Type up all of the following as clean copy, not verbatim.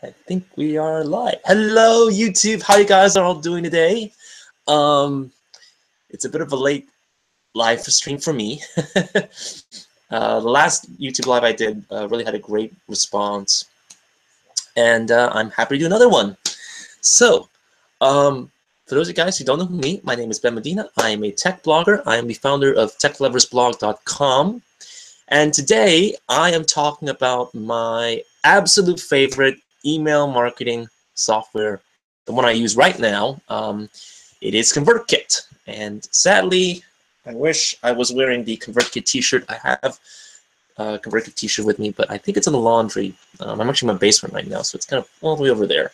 I think we are live. Hello, YouTube. How you guys are all doing today? It's a bit of a late live stream for me. The last YouTube live I did really had a great response, and I'm happy to do another one. So, for those of you guys who don't know me, my name is Ben Medina. I am a tech blogger. I am the founder of techloversblog.com. And today I am talking about my absolute favorite email marketing software, the one I use right now. It is Convertkit. And sadly, I wish I was wearing the Convertkit t-shirt. I have a Convertkit t-shirt with me, but I think it's in the laundry. I'm actually in my basement right now, so it's kind of all the way over there.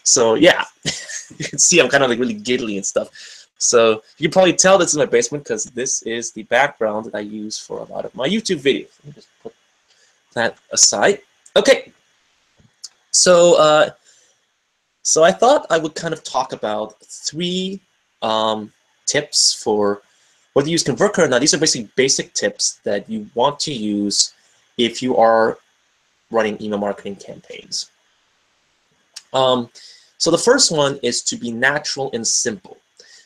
So yeah, you can see I'm kind of like really giggly and stuff. So you can probably tell this is my basement because this is the background that I use for a lot of my YouTube videos. Let me just put that aside. Okay. So so I thought I would kind of talk about three tips for whether you use Convertkit or not. These are basically basic tips that you want to use if you are running email marketing campaigns. So the first one is to be natural and simple.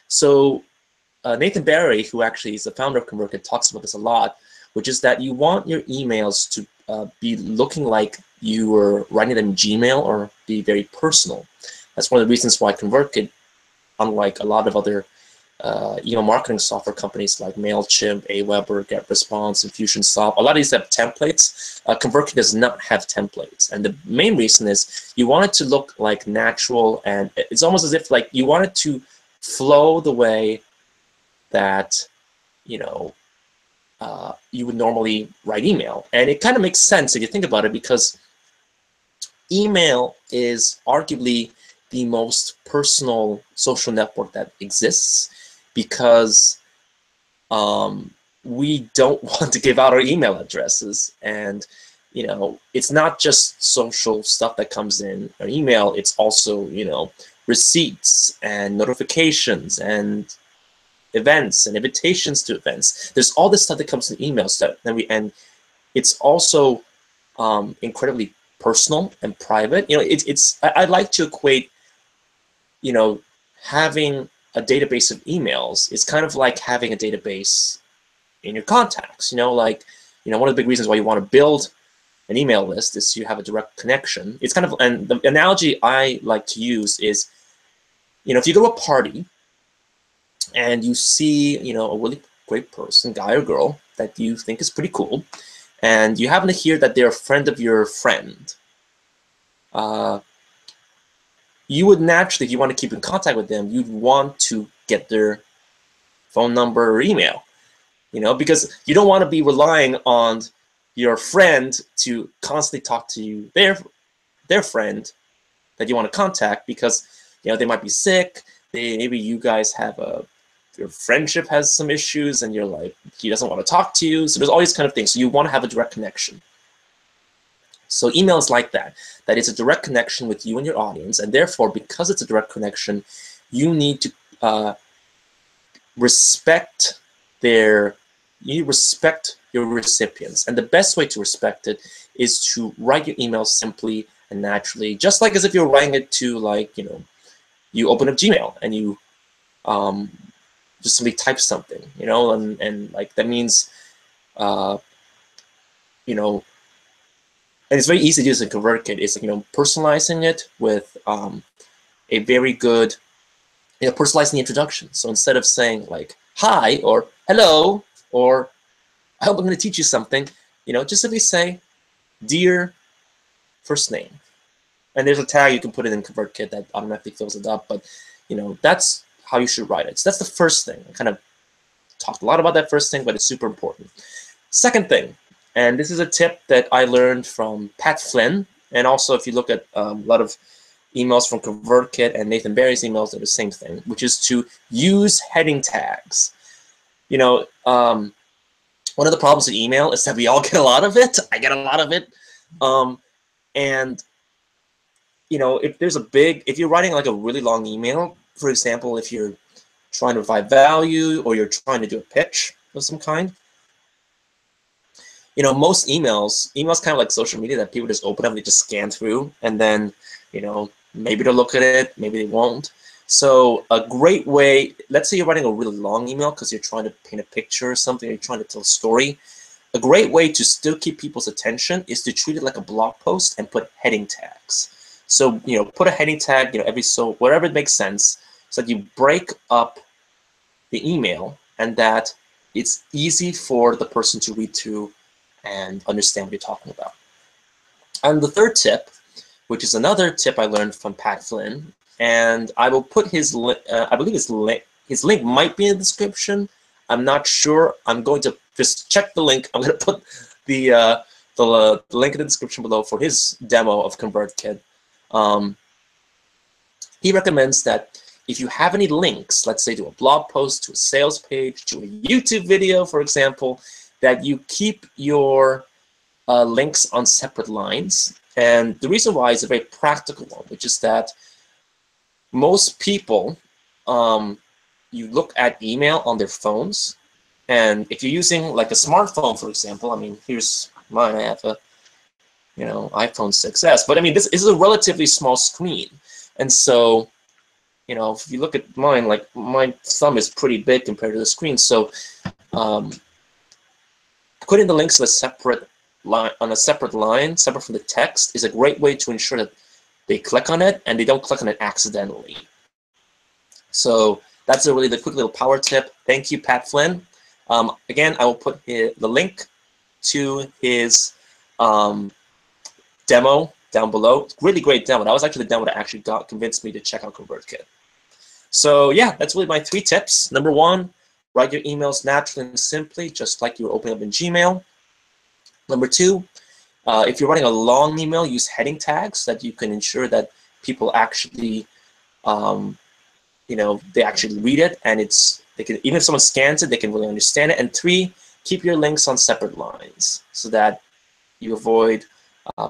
So Nathan Barry, who actually is the founder of Convertkit, talks about this a lot, which is that you want your emails to be looking like you were writing them in Gmail or be very personal. That's one of the reasons why Convertkit, unlike a lot of other email marketing software companies like MailChimp, Aweber, GetResponse, Infusionsoft, a lot of these have templates. Convertkit does not have templates. And the main reason is you want it to look like natural, and it's almost as if like you want it to flow the way that you would normally write email. And it kind of makes sense if you think about it, because email is arguably the most personal social network that exists, because we don't want to give out our email addresses. And it's not just social stuff that comes in our email, it's also receipts and notifications and events and invitations to events. There's all this stuff that comes in emails and it's also incredibly personal and private. I like to equate having a database of emails is kind of like having a database in your contacts. One of the big reasons why you want to build an email list is you have a direct connection. It's kind of, and the analogy I like to use is, if you go to a party and you see, a really great person, guy or girl, that you think is pretty cool, and you happen to hear that they're a friend of your friend, you would naturally, if you want to keep in contact with them, you'd want to get their phone number or email, because you don't want to be relying on your friend to constantly talk to you, their friend that you want to contact, because they might be sick, maybe you guys have your friendship has some issues, and you're like, he doesn't want to talk to you. So there's all these kind of things. So you want to have a direct connection. So email is like that it's a direct connection with you and your audience, and therefore, because it's a direct connection, you need to respect your recipients. And the best way to respect it is to write your email simply and naturally, just like as if you're writing it to, like, you open up Gmail and you just simply type something, and like that means, and it's very easy to use in Convertkit. It's personalizing it with a very good, personalizing the introduction. So instead of saying like hi or hello or I hope I'm going to teach you something, just simply say dear first name. And there's a tag you can put it in Convertkit that automatically fills it up. But that's how you should write it. So that's the first thing. I kind of talked a lot about that first thing, but it's super important. Second thing, and this is a tip that I learned from Pat Flynn, and also if you look at a lot of emails from Convertkit and Nathan Barry's emails, they're the same thing, which is to use heading tags. One of the problems with email is that we all get a lot of it. I get a lot of it. And if you're writing like a really long email, for example, if you're trying to provide value or you're trying to do a pitch of some kind, you know, most emails kind of like social media that people just open up, they just scan through, and then, you know, maybe they'll look at it, maybe they won't. So a great way, let's say you're writing a really long email because you're trying to paint a picture or something, or you're trying to tell a story. A great way to still keep people's attention is to treat it like a blog post and put heading tags. So, you know, put a heading tag, you know, wherever it makes sense, so that you break up the email and that it's easy for the person to read through and understand what you're talking about. And the third tip, which is another tip I learned from Pat Flynn, and I will put his, I believe his link might be in the description. I'm not sure. I'm going to just check the link. I'm going to put the link in the description below for his demo of Convertkit. He recommends that if you have any links, let's say to a blog post, to a sales page, to a YouTube video, for example, that you keep your links on separate lines. And the reason why is a very practical one, which is that most people, you look at email on their phones, and if you're using like a smartphone, for example, I mean, here's mine. I have a, you know, iPhone 6s, but I mean, this is a relatively small screen, and so, you know, if you look at mine, like my thumb is pretty big compared to the screen. So putting the links on a separate line, separate from the text, is a great way to ensure that they click on it and they don't click on it accidentally. So that's a really quick little power tip. Thank you, Pat Flynn. Again, I will put the link to his demo down below. Really great demo. That was actually the demo that actually convinced me to check out Convertkit. So yeah, that's really my 3 tips. Number 1, write your emails naturally and simply, just like you're opening up in Gmail. Number 2, if you're writing a long email, use heading tags so that you can ensure that people actually, you know, they actually read it, and even if someone scans it, they can really understand it. And 3, keep your links on separate lines so that you avoid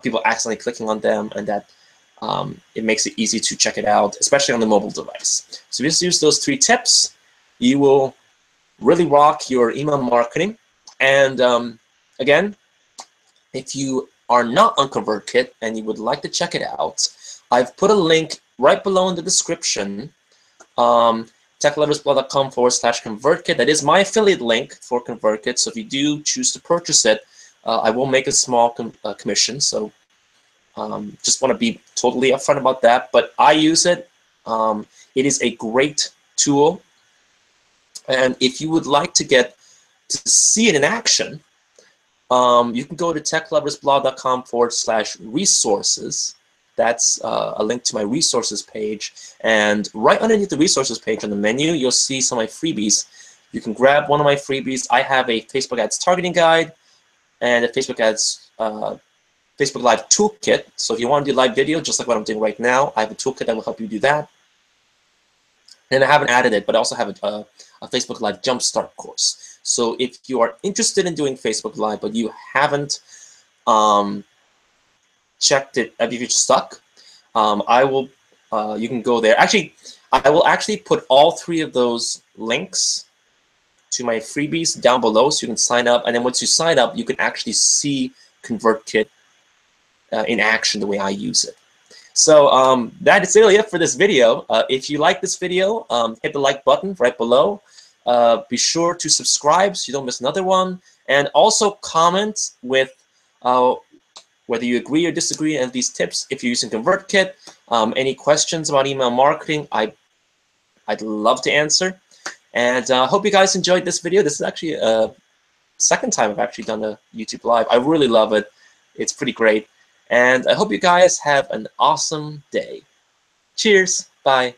people accidentally clicking on them, and that it makes it easy to check it out, especially on the mobile device. So just use those 3 tips. You will really rock your email marketing. And again, if you are not on Convertkit and you would like to check it out, I've put a link right below in the description, techloversblog.com/Convertkit. That is my affiliate link for Convertkit. So if you do choose to purchase it, I will make a small commission. So just want to be totally upfront about that. But I use it. It is a great tool. And if you would like to see it in action, you can go to techloversblog.com/resources. That's a link to my resources page. And right underneath the resources page on the menu, you'll see some of my freebies. You can grab one of my freebies. I have a Facebook ads targeting guide and a Facebook ads Facebook Live toolkit. So if you want to do live video, just like what I'm doing right now, I have a toolkit that will help you do that. And I haven't added it, but I also have a Facebook Live Jumpstart course. So if you are interested in doing Facebook Live, but you haven't checked it, if you're stuck, you can go there. Actually, I will actually put all 3 of those links to my freebies down below so you can sign up. And then once you sign up, you can actually see Convertkit in action the way I use it. So that is really it for this video. If you like this video, hit the like button right below. Be sure to subscribe so you don't miss another one. And also comment with whether you agree or disagree on these tips. If you're using Convertkit, any questions about email marketing, I'd love to answer. And I hope you guys enjoyed this video. This is actually a second time I've actually done a YouTube Live. I really love it. It's pretty great. And I hope you guys have an awesome day. Cheers. Bye.